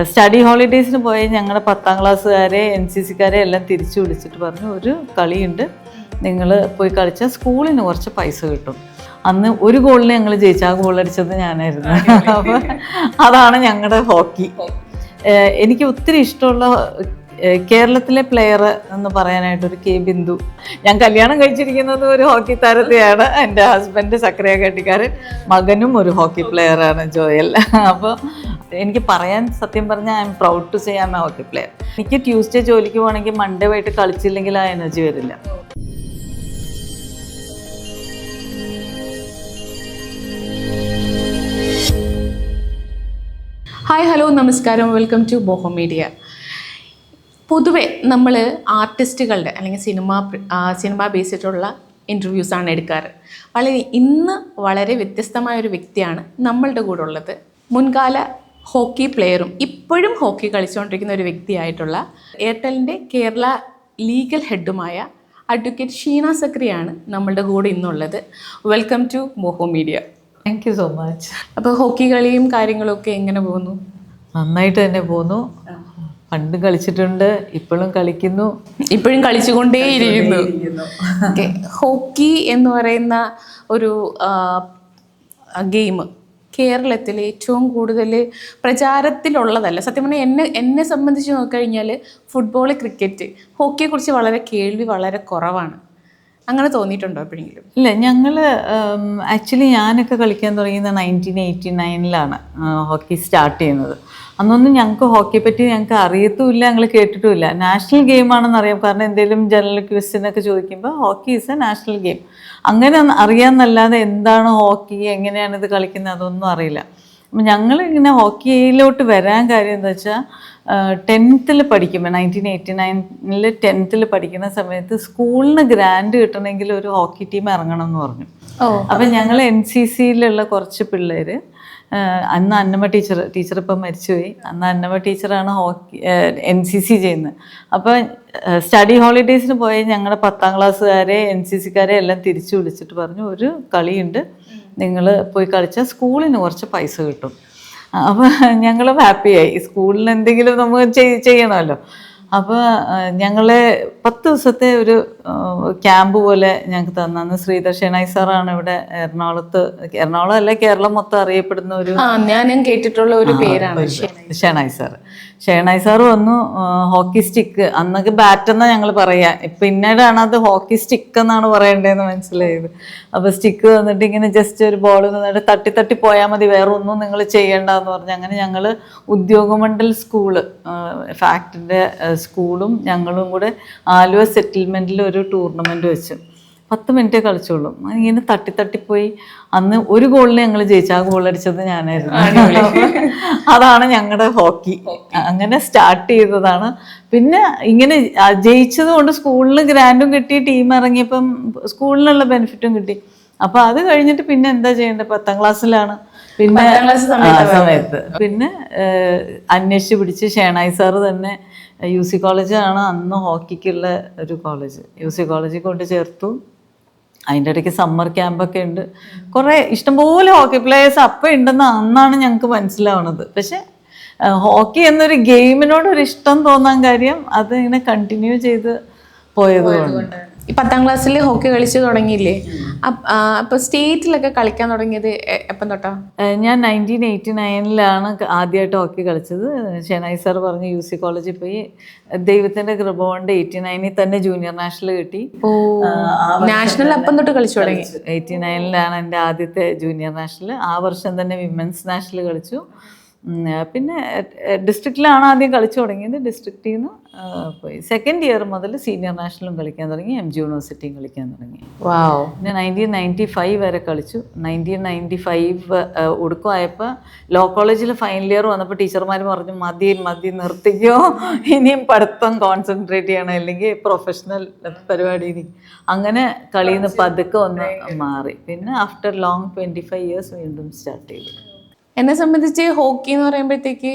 Study ഹോളിഡേയ്സിന് പോയ ഞങ്ങളുടെ 10ാം ക്ലാസ്സുകാരെ NCCക്കാരെ എല്ലാം തിരിച്ചു വിളിച്ചിട്ട് പറഞ്ഞു, ഒരു കളിയുണ്ട്, നിങ്ങൾ പോയി കളിച്ചാൽ സ്കൂളിന് കുറച്ച് പൈസ കിട്ടും. അന്ന് ഒരു ഗോളിന് ഞങ്ങൾ ജയിച്ചു. ആ ഗോൾ അടിച്ചത് ഞാനായിരുന്നു. അപ്പോൾ അതാണ് ഞങ്ങളുടെ ഹോക്കി. എനിക്ക് ഒത്തിരി ഇഷ്ടമുള്ള കേരളത്തിലെ പ്ലെയർ എന്ന് പറയാനായിട്ടൊരു കെ ബിന്ദു. ഞാൻ കല്യാണം കഴിച്ചിരിക്കുന്നത് ഒരു ഹോക്കി താരത്തെയാണ്. എൻ്റെ ഹസ്ബൻഡ് സക്രിയക്കാട്ടിക്കാരൻ, മകനും ഒരു ഹോക്കി പ്ലെയറാണ്, ജോയൽ. അപ്പോൾ എനിക്ക് പറയാൻ സത്യം പറഞ്ഞാൽ I am proud to say I am a hockey player. എനിക്ക് ട്യൂസ്ഡേ ജോലിക്ക് പോകണമെങ്കിൽ മൺഡേ വൈകിട്ട് കളിച്ചില്ലെങ്കിൽ ആ എനർജി വരില്ല. ഹായ്, ഹലോ, നമസ്കാരം. Welcome to Boho Media. പൊതുവെ നമ്മൾ ആർട്ടിസ്റ്റുകളുടെ അല്ലെങ്കിൽ സിനിമ ബേസിട്ടുള്ള ഇൻ്റർവ്യൂസാണ് എടുക്കാറ്. ഇന്ന് വളരെ വ്യത്യസ്തമായൊരു വ്യക്തിയാണ് നമ്മളുടെ കൂടെ ഉള്ളത്. മുൻകാല ഹോക്കി പ്ലെയറും ഇപ്പോഴും ഹോക്കി കളിച്ചുകൊണ്ടിരിക്കുന്ന ഒരു വ്യക്തിയായിട്ടുള്ള എയർടെലിൻ്റെ കേരള ലീഗൽ ഹെഡുമായ അഡ്വക്കേറ്റ് ഷീന സക്രിയാണ് നമ്മളുടെ കൂടെ ഇന്നുള്ളത്. Welcome to Boho Media. Thank you so much. അപ്പോൾ ഹോക്കി കളിയും കാര്യങ്ങളൊക്കെ എങ്ങനെ പോകുന്നു? നന്നായിട്ട് തന്നെ പോകുന്നു. പണ്ട് കളിച്ചിട്ടുണ്ട്, ഇപ്പോഴും കളിക്കുന്നു, ഇപ്പോഴും കളിച്ചുകൊണ്ടേയിരിക്കുന്നു. ഹോക്കി എന്ന് പറയുന്ന ഒരു ഗെയിം കേരളത്തിൽ ഏറ്റവും കൂടുതൽ പ്രചാരത്തിലുള്ളതല്ല. സത്യം പറഞ്ഞാൽ എന്നെ സംബന്ധിച്ച് നോക്കിക്കഴിഞ്ഞാൽ ഫുട്ബോൾ, ക്രിക്കറ്റ്, ഹോക്കിയെക്കുറിച്ച് വളരെ കേൾവി വളരെ കുറവാണ്. അങ്ങനെ തോന്നിയിട്ടുണ്ടോ എപ്പോഴെങ്കിലും? ഇല്ല, ഞങ്ങൾ ആക്ച്വലി ഞാനൊക്കെ കളിക്കാൻ തുടങ്ങിയത് 1989 ഹോക്കി സ്റ്റാർട്ട് ചെയ്യുന്നത്. അന്നൊന്നും ഞങ്ങൾക്ക് ഹോക്കിയെ പറ്റി ഞങ്ങൾക്ക് അറിയത്തുമില്ല, ഞങ്ങൾ കേട്ടിട്ടുമില്ല. നാഷണൽ ഗെയിമാണെന്ന് അറിയാം, കാരണം എന്തെങ്കിലും ജനറൽ ക്വസ്റ്റ്യനൊക്കെ ചോദിക്കുമ്പോൾ hockey is A national game അങ്ങനെ അറിയാമെന്നല്ലാതെ എന്താണ് ഹോക്കി, എങ്ങനെയാണ് ഇത് കളിക്കുന്നത്, അതൊന്നും അറിയില്ല. അപ്പം ഞങ്ങളിങ്ങനെ ഹോക്കിയിലോട്ട് വരാൻ കാര്യം എന്താ വെച്ചാൽ 10th പഠിക്കുമ്പോൾ 1989 10th പഠിക്കുന്ന സമയത്ത് സ്കൂളിന് ഗ്രാൻഡ് കിട്ടണമെങ്കിൽ ഒരു ഹോക്കി ടീം ഇറങ്ങണം എന്ന് പറഞ്ഞു. അപ്പം ഞങ്ങൾ NCCയിലുള്ള കുറച്ച് പിള്ളേർ, അന്ന് അന്നമ്മ ടീച്ചർ ഇപ്പം മരിച്ചുപോയി. അന്ന് അന്നമ്മ ടീച്ചറാണ് ഹോക്കി NCC ചെയ്യുന്നത്. അപ്പോൾ സ്റ്റഡി ഹോളിഡേയ്സിന് പോയ ഞങ്ങളുടെ 10ാം ക്ലാസ്സുകാരെ NCCക്കാരെ എല്ലാം തിരിച്ചു വിളിച്ചിട്ട് പറഞ്ഞു, ഒരു കളിയുണ്ട്, നിങ്ങൾ പോയി കളിച്ചാൽ സ്കൂളിന് കുറച്ച് പൈസ കിട്ടും. അപ്പോൾ ഞങ്ങളും ഹാപ്പിയായി. സ്കൂളിൽ എന്തെങ്കിലും നമുക്ക് ചെയ്യണമല്ലോ. അപ്പോൾ ഞങ്ങളെ 10 ദിവസത്തെ ഒരു ക്യാമ്പ് പോലെ ഞങ്ങൾക്ക് തന്നു. ശ്രീധർ ഷെനായ് സാറാണ് ഇവിടെ എറണാകുളം അല്ല, കേരളം മൊത്തം അറിയപ്പെടുന്ന ഒരു, ഞാനും കേട്ടിട്ടുള്ള ഒരു പേരാണ് ഷെനായ് സാറ് വന്നു. ഹോക്കി സ്റ്റിക്ക്, അന്നൊക്കെ ബാറ്റ് എന്നാണ് ഞങ്ങൾ പറയാ, പിന്നീടാണ് അത് ഹോക്കി സ്റ്റിക്ക് എന്നാണ് പറയേണ്ടതെന്ന് മനസ്സിലായത്. അപ്പോൾ സ്റ്റിക്ക് വന്നിട്ട് ഇങ്ങനെ ജസ്റ്റ് ഒരു ബോൾ വന്നിട്ട് തട്ടി പോയാൽ മതി, വേറെ ഒന്നും നിങ്ങൾ ചെയ്യേണ്ടെന്ന് പറഞ്ഞു. അങ്ങനെ ഞങ്ങൾ ഉദ്യോഗമണ്ഡൽ സ്കൂള്, ഫാക്ടിൻ്റെ സ്കൂളും ഞങ്ങളും കൂടെ ആലുവ സെറ്റിൽമെൻറ്റിൽ ഒരു ടൂർണമെൻറ്റ് വെച്ചു. 10 മിനിറ്റേ കളിച്ചോളൂ. ഇങ്ങനെ തട്ടിപ്പോയി. അന്ന് ഒരു ഗോളിന് ഞങ്ങൾ ജയിച്ചു. ആ ഗോൾ അടിച്ചത് ഞാനായിരുന്നു. അതാണ് ഞങ്ങളുടെ ഹോക്കി. അങ്ങനെ സ്റ്റാർട്ട് ചെയ്തതാണ്. പിന്നെ ഇങ്ങനെ ജയിച്ചത് കൊണ്ട് സ്കൂളിന് ഗ്രാൻഡും കിട്ടി, ടീം ഇറങ്ങിയപ്പം സ്കൂളിനുള്ള ബെനിഫിറ്റും കിട്ടി. അപ്പോൾ അത് കഴിഞ്ഞിട്ട് പിന്നെ എന്താ ചെയ്യേണ്ടത്? 10ാം ക്ലാസ്സിലാണ് പിന്നെ സമയത്ത് പിന്നെ അന്വേഷിച്ച് പിടിച്ച് ഷെനായ് സാറ് തന്നെ UC കോളേജാണ് അന്ന് ഹോക്കിക്കുള്ള ഒരു കോളേജ്. UC കോളേജിൽ കൊണ്ട് ചേർത്തു. അതിൻ്റെ ഇടയ്ക്ക് സമ്മർ ക്യാമ്പൊക്കെ ഉണ്ട്. കുറേ ഇഷ്ടംപോലെ ഹോക്കി പ്ലേയേഴ്സ് അപ്പം ഉണ്ടെന്ന് അന്നാണ് ഞങ്ങൾക്ക് മനസ്സിലാവുന്നത്. പക്ഷെ ഹോക്കി എന്നൊരു ഗെയിമിനോടൊരു ഇഷ്ടം തോന്നാൻ കാര്യം അത് ഇങ്ങനെ കണ്ടിന്യൂ ചെയ്ത് പോയതുകൊണ്ട്. ഈ 10ാം ക്ലാസ്സിൽ ഹോക്കി കളിച്ച് തുടങ്ങിയില്ലേ? അപ്പോൾ സ്റ്റേറ്റിലൊക്കെ കളിക്കാൻ തുടങ്ങിയത് എപ്പം തൊട്ടാ? ഞാൻ 1989 ആദ്യമായിട്ട് ഹോക്കി കളിച്ചത്. ഷെനായ് സാർ പറഞ്ഞ് UC കോളേജിൽ പോയി. ദൈവത്തിൻ്റെ കൃപ കൊണ്ട് 89 തന്നെ ജൂനിയർ നാഷണൽ കിട്ടി. നാഷണൽ അപ്പം തൊട്ട് കളിച്ചു തുടങ്ങി. 89 എൻ്റെ ആദ്യത്തെ ജൂനിയർ നാഷണൽ. ആ വർഷം തന്നെ വിമൻസ് നാഷണൽ കളിച്ചു. പിന്നെ ഡിസ്ട്രിക്റ്റിലാണ് ആദ്യം കളിച്ചു തുടങ്ങിയത്. ഡിസ്ട്രിക്റ്റിൽ നിന്ന് പോയി സെക്കൻഡ് ഇയർ മുതൽ സീനിയർ നാഷണലും കളിക്കാൻ തുടങ്ങി, MG യൂണിവേഴ്സിറ്റിയും കളിക്കാൻ തുടങ്ങി. പിന്നെ 1995 വരെ കളിച്ചു. 1995 ഒടുക്കമായപ്പോൾ ലോ കോളേജിൽ ഫൈനൽ ഇയർ വന്നപ്പോൾ ടീച്ചർമാർ പറഞ്ഞു, മതി നിർത്തിക്കോ, ഇനിയും പഠിത്തം കോൺസെൻട്രേറ്റ് ചെയ്യണം, അല്ലെങ്കിൽ പ്രൊഫഷണൽ പരിപാടി. അങ്ങനെ കളിയിൽ നിന്ന് പതുക്കെ ഒന്ന് മാറി. പിന്നെ ആഫ്റ്റർ ലോങ് 25 ഇയേഴ്സ് വീണ്ടും സ്റ്റാർട്ട് ചെയ്തു. എന്നെ സംബന്ധിച്ച് ഹോക്കി എന്ന് പറയുമ്പോഴത്തേക്ക്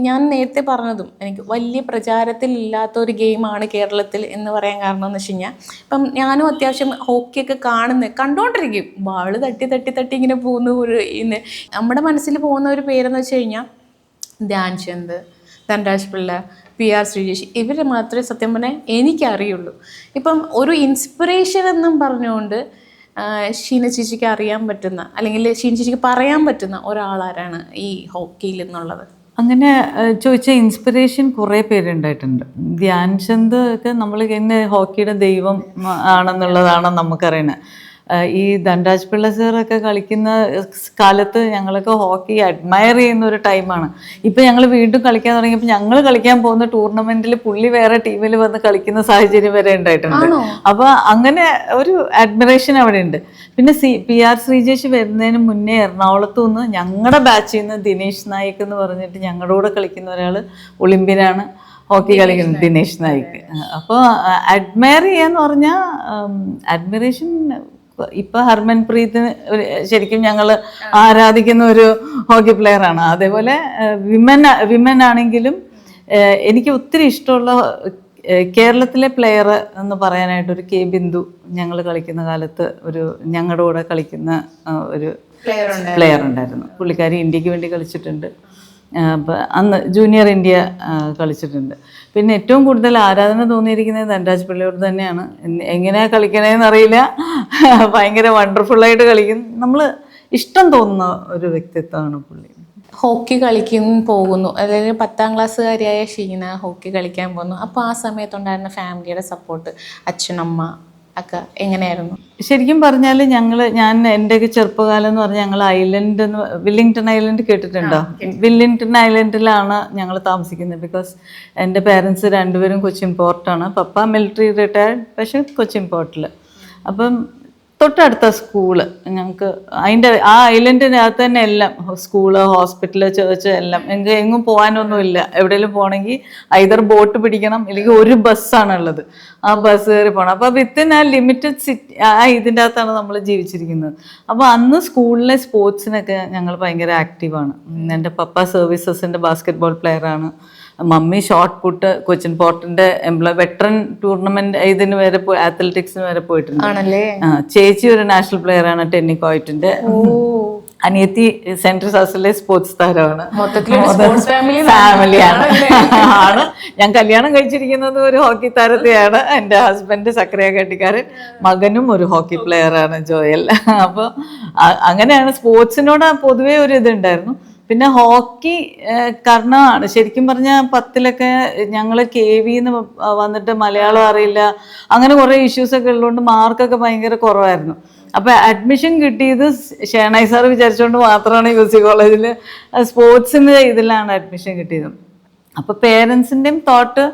ഞാൻ നേരത്തെ പറഞ്ഞതും എനിക്ക് വലിയ പ്രചാരത്തിലില്ലാത്ത ഒരു ഗെയിമാണ് കേരളത്തിൽ എന്ന് പറയാൻ കാരണം എന്ന് വെച്ച് കഴിഞ്ഞാൽ, ഇപ്പം ഞാനും അത്യാവശ്യം ഹോക്കിയൊക്കെ കണ്ടുകൊണ്ടിരിക്കും. ബാള് തട്ടി ഇങ്ങനെ പോകുന്ന ഒരു നമ്മുടെ മനസ്സിൽ പോകുന്ന ഒരു പേരെന്ന് വെച്ച് കഴിഞ്ഞാൽ ധ്യാൻചന്ദ്, ധൻരാജ് പിള്ള, PR ശ്രീജേഷ്, ഇവരെ മാത്രമേ സത്യം പറഞ്ഞാൽ എനിക്കറിയുള്ളൂ. ഇപ്പം ഒരു ഇൻസ്പിറേഷൻ എന്നും പറഞ്ഞുകൊണ്ട് ഷീന ചേച്ചിക്ക് അറിയാൻ പറ്റുന്ന അല്ലെങ്കിൽ ഷീന ചേച്ചിക്ക് പറയാൻ പറ്റുന്ന ഒരാളാരാണ് ഈ ഹോക്കിയിൽ എന്നുള്ളത്? അങ്ങനെ ചോദിച്ച ഇൻസ്പിറേഷൻ കുറേ പേരുണ്ടായിട്ടുണ്ട്. ധ്യാൻചന്ദ് ഒക്കെ നമ്മൾ ഇങ്ങനെ ഹോക്കിയുടെ ദൈവം ആണെന്നുള്ളതാണ് നമുക്കറിയുന്നത്. ഈ ധൻരാജ് പിള്ള സാറൊക്കെ കളിക്കുന്ന കാലത്ത് ഞങ്ങളൊക്കെ ഹോക്കി അഡ്മയർ ചെയ്യുന്ന ഒരു ടൈമാണ്. ഇപ്പം ഞങ്ങൾ വീണ്ടും കളിക്കാൻ തുടങ്ങിയപ്പോൾ ഞങ്ങൾ കളിക്കാൻ പോകുന്ന ടൂർണമെന്റിൽ പുള്ളി വേറെ ടീമിൽ വന്ന് കളിക്കുന്ന സാഹചര്യം വരെ ഉണ്ടായിട്ടുണ്ട്. അപ്പോൾ അങ്ങനെ ഒരു അഡ്മിറേഷൻ അവിടെ ഉണ്ട്. പിന്നെ PR ശ്രീജേഷ് വരുന്നതിന് മുന്നേ എറണാകുളത്തു നിന്ന് ഞങ്ങളുടെ ബാച്ചിൽ നിന്ന് ദിനേശ് നായിക് എന്ന് പറഞ്ഞിട്ട് ഞങ്ങളുടെ കൂടെ കളിക്കുന്ന ഒരാൾ ഒളിമ്പ്യനാണ് ഹോക്കി കളിക്കുന്നത്, ദിനേശ് നായിക്. അപ്പോൾ അഡ്മയർ ചെയ്യാന്ന് പറഞ്ഞാൽ അഡ്മിറേഷൻ ഇപ്പൊ ഹർമൻപ്രീത് ശരിക്കും ഞങ്ങൾ ആരാധിക്കുന്ന ഒരു ഹോക്കി പ്ലെയറാണ്. അതേപോലെ വിമൻ ആണെങ്കിലും എനിക്ക് ഒത്തിരി ഇഷ്ടമുള്ള കേരളത്തിലെ പ്ലെയർ എന്ന് പറയാനായിട്ട് ഒരു K ബിന്ദു ഞങ്ങൾ കളിക്കുന്ന കാലത്ത് ഞങ്ങളുടെ കൂടെ കളിക്കുന്ന ഒരു പ്ലെയർ ഉണ്ടായിരുന്നു. പുള്ളിക്കാരി ഇന്ത്യക്ക് വേണ്ടി കളിച്ചിട്ടുണ്ട്. അന്ന് ജൂനിയർ ഇന്ത്യ കളിച്ചിട്ടുണ്ട്. പിന്നെ ഏറ്റവും കൂടുതൽ ആരാധന തോന്നിയിരിക്കുന്നത് ധൻരാജ് പിള്ളയോട് തന്നെയാണ്. എങ്ങനെയാ കളിക്കണേന്ന് അറിയില്ല, ഭയങ്കര വണ്ടർഫുള്ളായിട്ട് കളിക്കും. നമ്മൾ ഇഷ്ടം തോന്നുന്ന ഒരു വ്യക്തിത്വമാണ് പുള്ളി. ഹോക്കി പോകുന്നു, അതായത് 10ാം ക്ലാസ്സുകാരിയായ ഷീന ഹോക്കി കളിക്കാൻ പോകുന്നു. അപ്പോൾ ആ സമയത്തുണ്ടായിരുന്ന ഫാമിലിയുടെ സപ്പോർട്ട്, അച്ഛനമ്മ ഒക്കെ എങ്ങനെയായിരുന്നു? ശരിക്കും പറഞ്ഞാൽ ഞാൻ എൻ്റെയൊക്കെ ചെറുപ്പകാലം എന്ന് പറഞ്ഞാൽ ഞങ്ങൾ ഐലൻഡ് വില്ലിംഗ്ടൺ ഐലൻഡ് കേട്ടിട്ടുണ്ടോ? വില്ലിംഗ്ടൺ ഐലൻഡിലാണ് ഞങ്ങൾ താമസിക്കുന്നത്. ബിക്കോസ് എൻ്റെ പേരൻസ് രണ്ടുപേരും കൊച്ചിൻ പോർട്ടാണ്. പപ്പ മിലിറ്ററി റിട്ടയർഡ്, പക്ഷെ കൊച്ചിൻ പോർട്ടിൽ. അപ്പം തൊട്ടടുത്ത സ്കൂള് ഞങ്ങൾക്ക്. ആ ഐലൻഡിനകത്ത് തന്നെ എല്ലാം, സ്കൂള്, ഹോസ്പിറ്റല്, ചേർച്ച് എല്ലാം. എങ്ങും പോകാനൊന്നുമില്ല. എവിടെയെങ്കിലും പോകണമെങ്കിൽ ഐദർ ബോട്ട് പിടിക്കണം, ഇല്ലെങ്കിൽ ഒരു ബസ്സാണുള്ളത്, ആ ബസ് കയറി പോകണം. അപ്പോൾ വിത്തിൻ ആ ലിമിറ്റഡ് സിറ്റി ഇതിൻ്റെ അകത്താണ് നമ്മൾ ജീവിച്ചിരിക്കുന്നത്. അപ്പോൾ അന്ന് സ്കൂളിലെ സ്പോർട്സിനൊക്കെ ഞങ്ങൾ ഭയങ്കര ആക്റ്റീവാണ്. എൻ്റെ പപ്പ സർവീസസിൻ്റെ ബാസ്കറ്റ് ബോൾ പ്ലെയറാണ്. മമ്മി ഷോർട്ട് പുട്ട് കൊച്ചിൻ പോർട്ടിന്റെ വെറ്ററൻ ടൂർണമെന്റ് ഇതിന് വരെ അത്ലറ്റിക്സിന് വരെ പോയിട്ടുണ്ട്. ചേച്ചി ഒരു നാഷണൽ പ്ലെയർ ആണ്, ടെന്നിക്കോയിറ്റിന്റെ. അനിയത്തി സെൻട്രൽ സാസിലെ സ്പോർട്സ് താരമാണ്. ഫാമിലിയാണ്. ഞാൻ കല്യാണം കഴിച്ചിരിക്കുന്നത് ഒരു ഹോക്കി താരത്തെയാണ്. എൻ്റെ ഹസ്ബൻഡ് സക്രിയ കെട്ടിക്കാരൻ, മകനും ഒരു ഹോക്കി പ്ലെയർ ആണ്, ജോയൽ. അപ്പോൾ അങ്ങനെയാണ് സ്പോർട്സിനോട് പൊതുവേ ഒരു ഇതുണ്ടായിരുന്നു. പിന്നെ ഹോക്കി കാരണമാണ് ശരിക്കും പറഞ്ഞാൽ 10ലൊക്കെ ഞങ്ങൾ KVന്ന് വന്നിട്ട് മലയാളം അറിയില്ല, അങ്ങനെ കുറേ ഇഷ്യൂസൊക്കെ ഉള്ളതുകൊണ്ട് മാർക്കൊക്കെ ഭയങ്കര കുറവായിരുന്നു. അപ്പോൾ അഡ്മിഷൻ കിട്ടിയത് ഷേണായി സാർ വിചാരിച്ചുകൊണ്ട് മാത്രമാണ് UC കോളേജിൽ സ്പോർട്സിൻ്റെ ഇതിലാണ് അഡ്മിഷൻ കിട്ടിയത്. അപ്പോൾ പേരൻസിൻ്റെയും തോട്ട്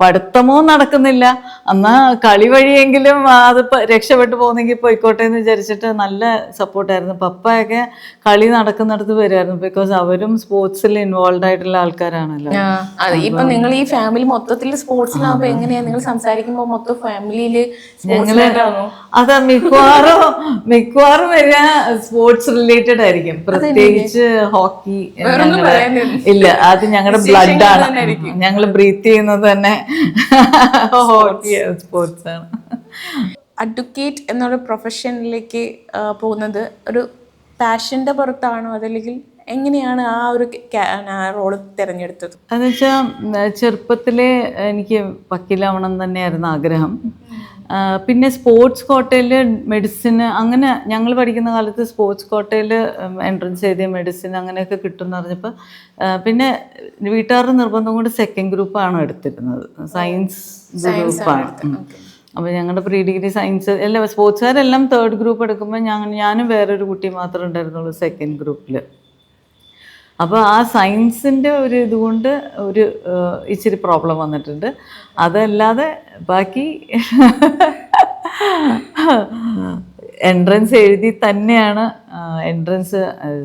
പഠിത്തമോ നടക്കുന്നില്ല, എന്നാൽ കളി വഴിയെങ്കിലും അത് രക്ഷപ്പെട്ടു പോകുന്നെങ്കിൽ പോയിക്കോട്ടെ എന്ന് വിചാരിച്ചിട്ട് നല്ല സപ്പോർട്ടായിരുന്നു. പപ്പയൊക്കെ കളി നടക്കുന്നിടത്ത് വരുമായിരുന്നു. ബിക്കോസ് അവരും സ്പോർട്സിൽ ഇൻവോൾവ് ആയിട്ടുള്ള ആൾക്കാരാണല്ലോ. ഇപ്പൊ നിങ്ങൾ ഈ ഫാമിലി മൊത്തത്തിൽ സ്പോർട്സിലാവുമ്പോ എങ്ങനെയാ നിങ്ങൾ സംസാരിക്കുമ്പോ മൊത്തം ഫാമിലിയില് അതാ മിക്കവാറും വരിക സ്പോർട്സ് റിലേറ്റഡ് ആയിരിക്കും, പ്രത്യേകിച്ച് ഹോക്കി. ഇല്ല, അത് ഞങ്ങളുടെ ബ്ലഡ് ആണ്, ഞങ്ങൾ ബ്രീത്ത് ചെയ്യുന്നത് തന്നെ ഹോക്കി സ്പോർട്സ് ആണ്. അഡ്വക്കേറ്റ് എന്നുള്ള പ്രൊഫഷനിലേക്ക് പോകുന്നത് ഒരു പാഷന്റെ പുറത്താണോ, അതല്ലെങ്കിൽ എങ്ങനെയാണ് ആ ഒരു റോള് തിരഞ്ഞെടുത്തത്? എന്ന് വെച്ചാൽ ചെറുപ്പത്തിലെ എനിക്ക് വക്കീലാവണം തന്നെയായിരുന്നു ആഗ്രഹം. പിന്നെ സ്പോർട്സ് കോട്ടയിൽ മെഡിസിന്, അങ്ങനെ ഞങ്ങൾ പഠിക്കുന്ന കാലത്ത് സ്പോർട്സ് കോട്ടയിൽ എൻട്രൻസ് എഴുതിയ മെഡിസിൻ അങ്ങനെയൊക്കെ കിട്ടുമെന്ന് പറഞ്ഞപ്പോൾ പിന്നെ വീട്ടുകാരുടെ നിർബന്ധം കൊണ്ട് സെക്കൻഡ് ഗ്രൂപ്പാണ് എടുത്തിരുന്നത്, സയൻസ് ഗ്രൂപ്പാണ്. അപ്പോൾ ഞങ്ങളുടെ പ്രീ ഡിഗ്രി സയൻസ് എല്ലാം, സ്പോർട്സുകാരെല്ലാം തേർഡ് ഗ്രൂപ്പ് എടുക്കുമ്പോൾ ഞാനും വേറൊരു കുട്ടി മാത്രമേ ഉണ്ടായിരുന്നുള്ളൂ സെക്കൻഡ് ഗ്രൂപ്പിൽ. അപ്പോൾ ആ സയൻസിൻ്റെ ഒരു ഇതുകൊണ്ട് ഒരു ഇച്ചിരി പ്രോബ്ലം വന്നിട്ടുണ്ട്. അതല്ലാതെ ബാക്കി എൻട്രൻസ് എഴുതി തന്നെയാണ്, എൻട്രൻസ്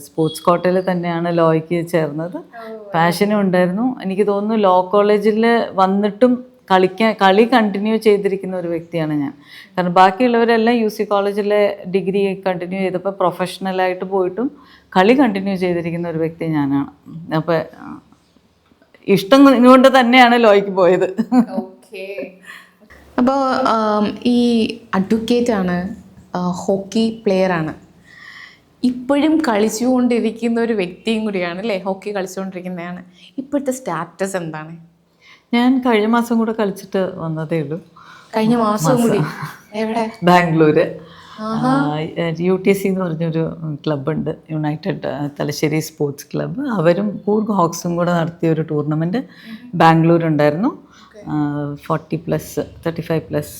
സ്പോർട്സ് കോട്ടയിൽ തന്നെയാണ് ലോയ്ക്ക് ചേർന്നത്. പാഷനും ഉണ്ടായിരുന്നു. എനിക്ക് തോന്നുന്നു ലോ കോളേജിൽ വന്നിട്ടും കളി കണ്ടിന്യൂ ചെയ്തിരിക്കുന്ന ഒരു വ്യക്തിയാണ് ഞാൻ. കാരണം ബാക്കിയുള്ളവരെല്ലാം UC കോളേജിലെ ഡിഗ്രി കണ്ടിന്യൂ ചെയ്തപ്പോൾ പ്രൊഫഷണലായിട്ട് പോയിട്ടും കളി കണ്ടിന്യൂ ചെയ്തിരിക്കുന്ന ഒരു വ്യക്തി ഞാനാണ്. അപ്പോൾ ഇഷ്ടം കൊണ്ട് തന്നെയാണ് ലോയ്ക്ക് പോയത്. അപ്പോൾ ഈ അഡ്വക്കേറ്റ് ആണ്, ഹോക്കി പ്ലെയർ ആണ്, ഇപ്പോഴും കളിച്ചുകൊണ്ടിരിക്കുന്ന ഒരു വ്യക്തിയും കൂടിയാണ് അല്ലേ, ഹോക്കി കളിച്ചുകൊണ്ടിരിക്കുന്നതാണ്. ഇപ്പോഴത്തെ സ്റ്റാറ്റസ് എന്താണ്? ഞാൻ കഴിഞ്ഞ മാസം കൂടെ കളിച്ചിട്ട് വന്നതേ ഉള്ളൂ. കഴിഞ്ഞ മാസം കൂടി എവിടെ? ബാംഗ്ലൂര് UTC എന്ന് പറഞ്ഞൊരു ക്ലബ്ബുണ്ട്, യുണൈറ്റഡ് തലശ്ശേരി സ്പോർട്സ് ക്ലബ്ബ്. അവരും കൂർഗ് ഹോക്സും കൂടെ നടത്തിയ ഒരു ടൂർണമെൻറ്റ് ബാംഗ്ലൂരുണ്ടായിരുന്നു. 40+, 35+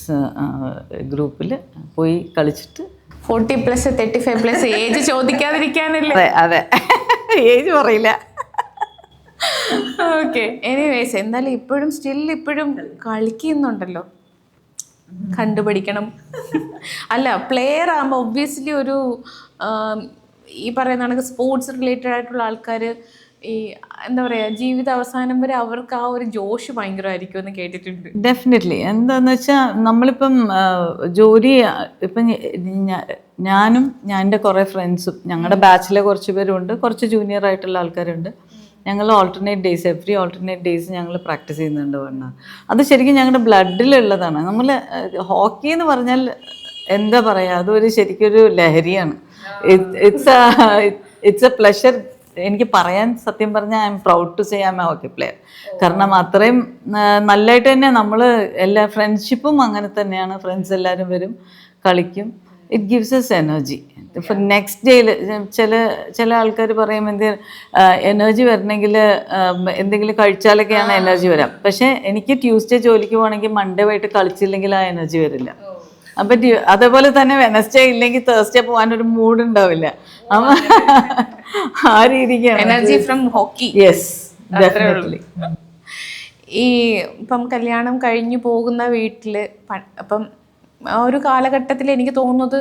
ഗ്രൂപ്പിൽ പോയി കളിച്ചിട്ട് 40+, 35+ ഏജ് ചോദിക്കാതിരിക്കാനല്ലേ? അതെ ഏജ് പറയില്ല. ഓക്കെ, എനിവേസ് എന്തായാലും ഇപ്പോഴും ഇപ്പോഴും കളിക്കുന്നുണ്ടല്ലോ, കണ്ടുപിടിക്കണം. അല്ല, പ്ലെയർ ആകുമ്പോൾ ഒബ്വിയസ്ലി ഒരു ഈ പറയുന്ന കണക്ക് സ്പോർട്സ് റിലേറ്റഡ് ആയിട്ടുള്ള ആൾക്കാർ ഈ എന്താ പറയുക, ജീവിത അവസാനം വരെ അവർക്ക് ആ ഒരു ജോഷ് ഭയങ്കരമായിരിക്കും എന്ന് കേട്ടിട്ടുണ്ട്. ഡെഫിനറ്റ്ലി. എന്താന്ന് വെച്ചാൽ നമ്മളിപ്പം ജോലി ഇപ്പം ഞാനും എൻ്റെ കുറേ ഫ്രണ്ട്സും ഞങ്ങളുടെ ബാച്ചിലെ കുറച്ച് പേരുണ്ട്, കുറച്ച് ജൂനിയർ ആയിട്ടുള്ള ആൾക്കാരുണ്ട്. ഞങ്ങൾ എവറി ഓൾട്ടർനേറ്റ് ഡേയ്സ് ഞങ്ങൾ പ്രാക്ടീസ് ചെയ്യുന്നുണ്ട് പറഞ്ഞാൽ അത് ശരിക്കും ഞങ്ങളുടെ ബ്ലഡിലുള്ളതാണ്. നമ്മൾ ഹോക്കി എന്ന് പറഞ്ഞാൽ എന്താ പറയുക, അതൊരു ശരിക്കൊരു ലഹരിയാണ്. It's a pleasure. എനിക്ക് പറയാൻ സത്യം പറഞ്ഞാൽ I am proud to say I am a hockey player. കാരണം അത്രയും നല്ലതായിട്ട് തന്നെ നമ്മൾ എല്ലാ ഫ്രണ്ട്ഷിപ്പും അങ്ങനെ തന്നെയാണ്. ഫ്രണ്ട്സ് എല്ലാവരും വരും, കളിക്കും. It gives us energy for next ഡേയിൽ. ചില ആൾക്കാർ പറയും എനർജി വരണമെങ്കിൽ എന്തെങ്കിലും കഴിച്ചാലൊക്കെയാണ് എനർജി വരാം. പക്ഷേ എനിക്ക് ട്യൂസ്ഡേ ജോലിക്ക് പോകണമെങ്കിൽ മൺഡേ വൈകിട്ട് കളിച്ചില്ലെങ്കിൽ ആ എനർജി വരില്ല. അപ്പം അതേപോലെ തന്നെ വെനസ്ഡേ ഇല്ലെങ്കിൽ തേഴ്സ്ഡേ പോകാനൊരു മൂഡ് ഉണ്ടാവില്ല. ആ രീതിക്കാണ് energy from hockey. Yes, definitely. ഈ ഇപ്പം കല്യാണം കഴിഞ്ഞു പോകുന്ന വീട്ടിൽ അപ്പം ആ ഒരു കാലഘട്ടത്തിൽ എനിക്ക് തോന്നുന്നത്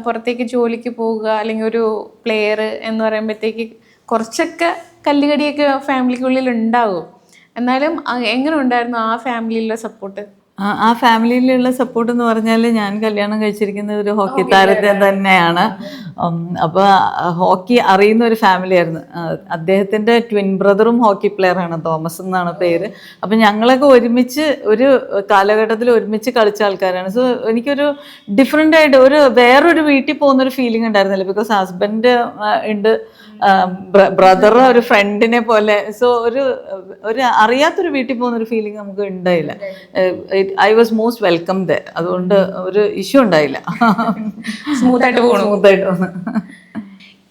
പുറത്തേക്ക് ജോലിക്ക് പോവുക അല്ലെങ്കിൽ ഒരു പ്ലെയർ എന്ന് പറയുമ്പോഴത്തേക്ക് കുറച്ചൊക്കെ കല്ലുകടിയൊക്കെ ഫാമിലിക്കുള്ളിൽ ഉണ്ടാവും. എന്നാലും എങ്ങനെ ഉണ്ടായിരുന്നു ആ ഫാമിലിയിലെ സപ്പോർട്ട്? ആ ഫാമിലിയിലുള്ള സപ്പോർട്ട് എന്ന് പറഞ്ഞാൽ ഞാൻ കല്യാണം കഴിച്ചിരിക്കുന്ന ഒരു ഹോക്കി താരത്തെ തന്നെയാണ്. അപ്പോൾ ഹോക്കി അറിയുന്ന ഒരു ഫാമിലിയായിരുന്നു. അദ്ദേഹത്തിൻ്റെ ട്വിൻ ബ്രദറും ഹോക്കി പ്ലെയറാണ്, തോമസ് എന്നാണ് പേര്. അപ്പം ഞങ്ങളൊക്കെ ഒരുമിച്ച് ഒരു കാലഘട്ടത്തിൽ ഒരുമിച്ച് കളിച്ച ആൾക്കാരാണ്. സോ എനിക്കൊരു ഡിഫറെൻ്റ് ആയിട്ട് വേറൊരു വീട്ടിൽ പോകുന്നൊരു ഫീലിംഗ് ഉണ്ടായിരുന്നില്ല. ബിക്കോസ് ഹസ്ബൻഡ് ഉണ്ട്, ബ്രദർ ഒരു ഫ്രണ്ടിനെ പോലെ. സോ ഒരു അറിയാത്തൊരു വീട്ടിൽ പോകുന്നൊരു ഫീലിംഗ് നമുക്ക് ഉണ്ടായില്ല. I was most welcome there. അതുകൊണ്ട് ഒരു ഇഷ്യൂ ഉണ്ടായില്ല. സ്മൂത്തായിട്ട് പോകുന്നു.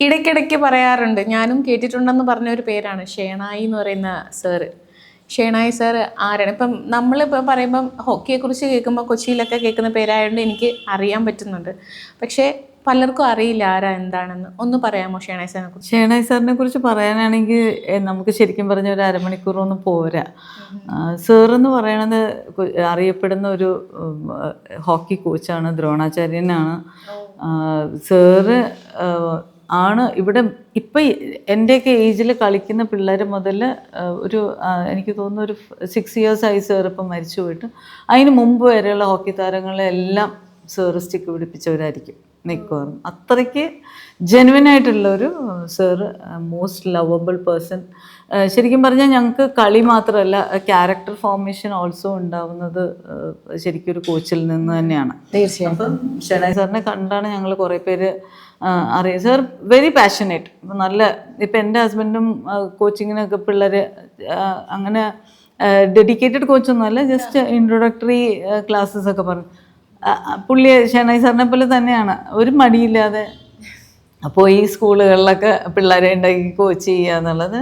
ഇടയ്ക്കിടയ്ക്ക് പറയാറുണ്ട്, ഞാനും കേട്ടിട്ടുണ്ടെന്ന് പറഞ്ഞ ഒരു പേരാണ് ഷേണായി എന്ന് പറയുന്ന സാറ്. ഷേണായി സാറ് ആരാണ്? ഇപ്പം നമ്മളിപ്പോൾ പറയുമ്പം ഹോക്കിയെക്കുറിച്ച് കേൾക്കുമ്പോൾ കൊച്ചിയിലൊക്കെ കേൾക്കുന്ന പേരായതുകൊണ്ട് എനിക്ക് അറിയാൻ പറ്റുന്നുണ്ട്. പക്ഷേ പലർക്കും അറിയില്ല ആരാ എന്താണെന്ന്. ഒന്ന് പറയാമോ ഷേണായി സാറിനെ കുറിച്ച്? ഷേണായി സാറിനെ കുറിച്ച് പറയാനാണെങ്കിൽ നമുക്ക് ശരിക്കും പറഞ്ഞ ഒരു അരമണിക്കൂറൊന്നും പോരാ. സാറെന്ന് പറയണത് അറിയപ്പെടുന്ന ഒരു ഹോക്കി കോച്ചാണ്, ദ്രോണാചാര്യനാണ്. സാറ് ആണ് ഇവിടെ ഇപ്പം എൻ്റെയൊക്കെ ഏജിൽ കളിക്കുന്ന പിള്ളേർ മുതൽ എനിക്ക് തോന്നുന്നു ഒരു 6 years ആയി സാർ ഇപ്പം മരിച്ചു പോയിട്ട്. അതിന് മുമ്പ് വരെയുള്ള ഹോക്കി താരങ്ങളെല്ലാം സാറ് സ്റ്റിക്ക് പിടിപ്പിച്ചവരായിരിക്കും മിക്കവാറും. അത്രയ്ക്ക് ജെനുവിനായിട്ടുള്ളൊരു സാറ്, മോസ്റ്റ് ലവബിൾ പേഴ്സൺ. ശരിക്കും പറഞ്ഞാൽ ഞങ്ങൾക്ക് കളി മാത്രമല്ല, ക്യാരക്ടർ ഫോർമേഷൻ ഓൾസോ ഉണ്ടാവുന്നത് ശരിക്കും ഒരു കോച്ചിൽ നിന്ന് തന്നെയാണ്. തീർച്ചയായും. അപ്പം ഷേണായി സാറിനെ കണ്ടാണ് ഞങ്ങൾ കുറേ പേര് അറിയാം. Sir very passionate. നല്ല ഇപ്പം എൻ്റെ ഹസ്ബൻഡും കോച്ചിങ്ങിനൊക്കെ പിള്ളേർ അങ്ങനെ ഡെഡിക്കേറ്റഡ് കോച്ചൊന്നുമല്ല, ജസ്റ്റ് ഇൻട്രൊഡക്ടറി ക്ലാസ്സസ് ഒക്കെ പറഞ്ഞു. പുള്ളി ഷേണായി സാറിനെ പോലെ തന്നെയാണ്, ഒരു മടിയില്ലാതെ അപ്പോൾ ഈ സ്കൂളുകളിലൊക്കെ പിള്ളേരെ ഉണ്ടാക്കി കോച്ച് ചെയ്യുക എന്നുള്ളത്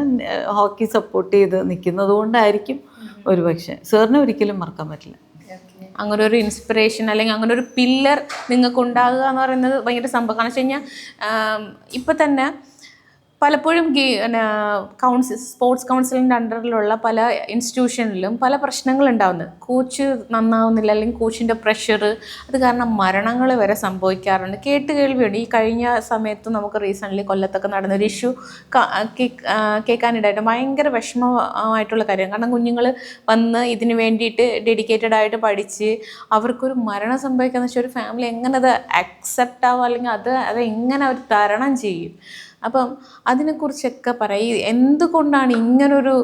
ഹോക്കി സപ്പോർട്ട് ചെയ്ത് നിൽക്കുന്നത് കൊണ്ടായിരിക്കും ഒരുപക്ഷെ. സാറിനെ ഒരിക്കലും മറക്കാൻ പറ്റില്ല. അങ്ങനെ ഒരു ഇൻസ്പിറേഷൻ അല്ലെങ്കിൽ അങ്ങനെ ഒരു പില്ലർ നിങ്ങൾക്ക് ഉണ്ടാകുക എന്ന് പറയുന്നത് ഭയങ്കര സംഭവം. കാരണം വെച്ച് കഴിഞ്ഞാൽ ഇപ്പം തന്നെ പലപ്പോഴും സ്പോർട്സ് കൗൺസിലിൻ്റെ അണ്ടറിലുള്ള പല ഇൻസ്റ്റിറ്റ്യൂഷനിലും പല പ്രശ്നങ്ങളുണ്ടാവുന്നത്. കോച്ച് നന്നാവുന്നില്ല, അല്ലെങ്കിൽ കോച്ചിൻ്റെ പ്രഷർ, അത് കാരണം മരണങ്ങൾ വരെ സംഭവിക്കാറുണ്ട്. കേൾവിയുണ്ട്. ഈ കഴിഞ്ഞ സമയത്ത് നമുക്ക് റീസെൻ്റ്ലി കൊല്ലത്തൊക്കെ നടന്നൊരു ഇഷ്യൂ കേൾക്കാനിടായിട്ട് ഭയങ്കര വിഷമമായിട്ടുള്ള കാര്യം. കാരണം കുഞ്ഞുങ്ങൾ വന്ന് ഇതിന് വേണ്ടിയിട്ട് ഡെഡിക്കേറ്റഡ് ആയിട്ട് പഠിച്ച് അവർക്കൊരു മരണം സംഭവിക്കാന്ന് വെച്ചാൽ ഒരു ഫാമിലി എങ്ങനെ അത് അക്സെപ്റ്റ് ആവും, അല്ലെങ്കിൽ അത് എങ്ങനെ അവർ തരണം ചെയ്യും? അപ്പം അതിനെക്കുറിച്ചൊക്കെ പറയും. എന്തുകൊണ്ടാണ് ഇങ്ങനൊരു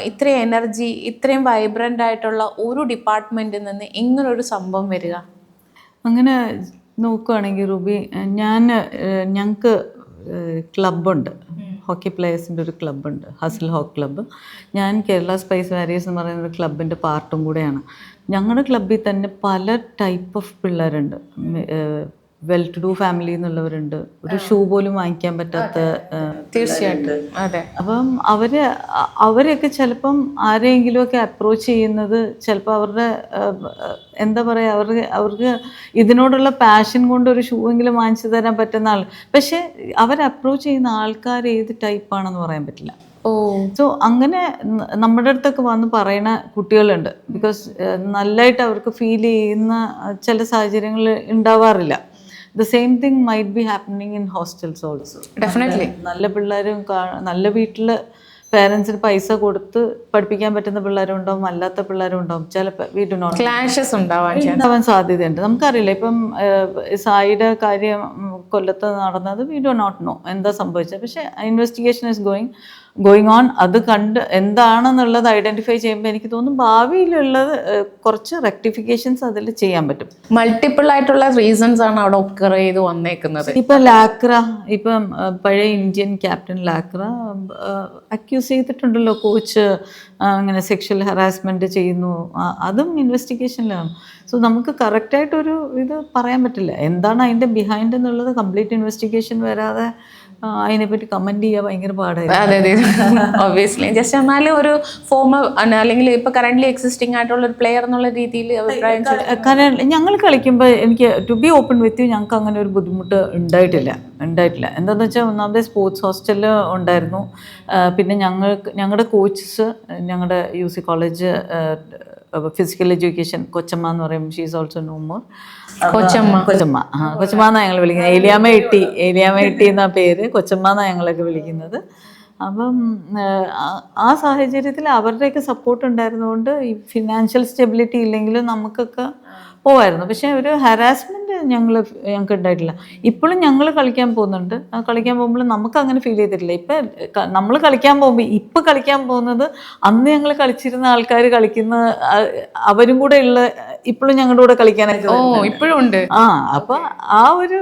ഇത്രയും എനർജി, ഇത്രയും വൈബ്രൻ്റ് ആയിട്ടുള്ള ഒരു ഡിപ്പാർട്ട്മെൻറ്റിൽ നിന്ന് ഇങ്ങനൊരു സംഭവം വരിക? അങ്ങനെ നോക്കുകയാണെങ്കിൽ റുബി, ഞങ്ങൾക്ക് ക്ലബ്ബുണ്ട്, ഹോക്കി പ്ലേയേഴ്സിൻ്റെ ഒരു ക്ലബ്ബുണ്ട്, ഹസിൽ ഹോക്ക് ക്ലബ്ബ്. ഞാൻ കേരള സ്പൈസ് വാരിയേഴ്സ് എന്ന് പറയുന്ന ഒരു ക്ലബിൻ്റെ പാർട്ടും കൂടെയാണ്. ഞങ്ങളുടെ ക്ലബ്ബിൽ തന്നെ പല ടൈപ്പ് ഓഫ് പിള്ളേരുണ്ട്. വെൽ ടു ഡു ഫാമിലി എന്നുള്ളവരുണ്ട്, ഒരു ഷൂ പോലും വാങ്ങിക്കാൻ പറ്റാത്ത. തീർച്ചയായിട്ടും അതെ. അപ്പം അവരെയൊക്കെ ചിലപ്പം ആരെയെങ്കിലുമൊക്കെ അപ്രോച്ച് ചെയ്യുന്നത് ചിലപ്പോൾ അവരുടെ എന്താ പറയുക, അവർക്ക് ഇതിനോടുള്ള പാഷൻ കൊണ്ട് ഒരു ഷൂ എങ്കിലും വാങ്ങിച്ചു തരാൻ പറ്റുന്ന ആൾ. പക്ഷേ അവർ അപ്രോച്ച് ചെയ്യുന്ന ആൾക്കാർ ഏത് ടൈപ്പാണെന്ന് പറയാൻ പറ്റില്ല. സോ അങ്ങനെ നമ്മുടെ അടുത്തൊക്കെ വന്ന് പറയുന്ന കുട്ടികളുണ്ട്. ബിക്കോസ് നല്ലതായിട്ട് അവർക്ക് ഫീൽ ചെയ്യുന്ന ചില സാഹചര്യങ്ങൾ ഉണ്ടാവാറില്ല. The same thing might be happening in hostels also. Definitely നല്ല പിള്ളേരും നല്ല വീട്ടിൽ പേരൻസിന് പൈസ കൊടുത്ത് പഠിപ്പിക്കാൻ പറ്റുന്ന പിള്ളേരും ഉണ്ടാവും, അല്ലാത്ത പിള്ളേരും ഉണ്ടാവും. ചിലപ്പോൾ വി ഡു നോട്ട് ക്ലാഷസ് ഉണ്ടാവാൻ സാധ്യതയുണ്ട്. നമുക്കറിയില്ല. ഇപ്പം സായിയുടെ കാര്യം കൊല്ലത്ത് നടന്നത് വി ഡു നോട്ട് നോ എന്താ സംഭവിച്ചത്. പക്ഷേ ഇൻവെസ്റ്റിഗേഷൻ ഈസ് ഗോയിങ് ഓൺ. അത് കണ്ട് എന്താണെന്നുള്ളത് ഐഡൻറ്റിഫൈ ചെയ്യുമ്പോൾ എനിക്ക് തോന്നുന്നു ഭാവിയിലുള്ളത് കുറച്ച് റെക്ടിഫിക്കേഷൻസ് അതിൽ ചെയ്യാൻ പറ്റും. മൾട്ടിപ്പിൾ ആയിട്ടുള്ള റീസൺസ് ആണ് അവിടെ ഒക്കർ ചെയ്ത് വന്നേക്കുന്നത്. ഇപ്പം ലാക്ര, ഇപ്പം പഴയ ഇന്ത്യൻ ക്യാപ്റ്റൻ ലാക്ര അക്യൂസ് ചെയ്തിട്ടുണ്ടല്ലോ കോച്ച് അങ്ങനെ സെക്ഷൽ ഹറാസ്മെൻറ്റ് ചെയ്യുന്നു. അതും ഇൻവെസ്റ്റിഗേഷനിലാണ്. സോ നമുക്ക് കറക്റ്റായിട്ടൊരു ഇത് പറയാൻ പറ്റില്ല എന്താണ് അതിൻ്റെ ബിഹൈൻഡ് എന്നുള്ളത്. കംപ്ലീറ്റ് ഇൻവെസ്റ്റിഗേഷൻ വരാതെ അതിനെപ്പറ്റി കമൻറ്റ് ചെയ്യുക ഭയങ്കര പാടായിരുന്നു. അതെ അതെ, ഒബ്വിയസ്ലി. ജസ്റ്റ് എന്നാലും ഒരു ഫോമർ അല്ലെങ്കിൽ ഇപ്പോൾ കറൻ്റ്ലി എക്സിസ്റ്റിംഗ് ആയിട്ടുള്ള ഒരു പ്ലെയർ എന്നുള്ള രീതിയിൽ അഭിപ്രായം. കാരണം ഞങ്ങൾ കളിക്കുമ്പോൾ എനിക്ക് to be open with you, ഞങ്ങൾക്ക് അങ്ങനെ ഒരു ബുദ്ധിമുട്ട് ഉണ്ടായിട്ടില്ല. എന്താണെന്ന് വെച്ചാൽ ഒന്നാമത്തെ സ്പോർട്സ് ഹോസ്റ്റലിൽ ഉണ്ടായിരുന്നു. പിന്നെ ഞങ്ങളുടെ കോച്ചസ് ഞങ്ങളുടെ UC കോളേജ് ഫിസിക്കൽ എഡ്യൂക്കേഷൻ കൊച്ചമ്മ എന്ന് പറയും. She is also no more. കൊച്ചമ്മ എന്നാണ് ഞങ്ങൾ വിളിക്കുന്നത്. ഏലിയാമ്മ ഇട്ടി എന്നാ പേര്. കൊച്ചമ്മ എന്നാണ് ഞങ്ങളൊക്കെ വിളിക്കുന്നത്. അപ്പം ആ സാഹചര്യത്തിൽ അവരുടെയൊക്കെ സപ്പോർട്ട് ഉണ്ടായിരുന്നതുകൊണ്ട് ഈ ഫിനാൻഷ്യൽ സ്റ്റെബിലിറ്റി ഇല്ലെങ്കിലും നമുക്കൊക്കെ പോവായിരുന്നു. പക്ഷേ ഒരു ഹരാസ്മെൻറ്റ് ഞങ്ങൾക്ക് ഉണ്ടായിട്ടില്ല. ഇപ്പോഴും ഞങ്ങൾ കളിക്കാൻ പോകുന്നുണ്ട്. കളിക്കാൻ പോകുമ്പോൾ നമുക്ക് അങ്ങനെ ഫീൽ ചെയ്തിട്ടില്ല. ഇപ്പം നമ്മൾ കളിക്കാൻ പോകുന്നത് അന്ന് ഞങ്ങൾ കളിച്ചിരുന്ന ആൾക്കാർ കളിക്കുന്ന അവരും കൂടെ ഉള്ള ഇപ്പോഴും ഞങ്ങളുടെ കൂടെ കളിക്കാനായിട്ട് ഇപ്പോഴും ഉണ്ട്. അപ്പം ആ ഒരു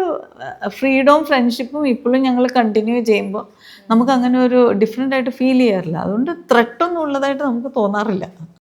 ഫ്രീഡവും ഫ്രണ്ട്ഷിപ്പും ഇപ്പോഴും ഞങ്ങൾ കണ്ടിന്യൂ ചെയ്യുമ്പോൾ നമുക്ക് അങ്ങനെ ഒരു ഡിഫറെൻ്റ് ആയിട്ട് ഫീൽ ചെയ്യാറില്ല. അതുകൊണ്ട് ത്രെട്ടൊന്നും ഉള്ളതായിട്ട് നമുക്ക് തോന്നാറില്ല.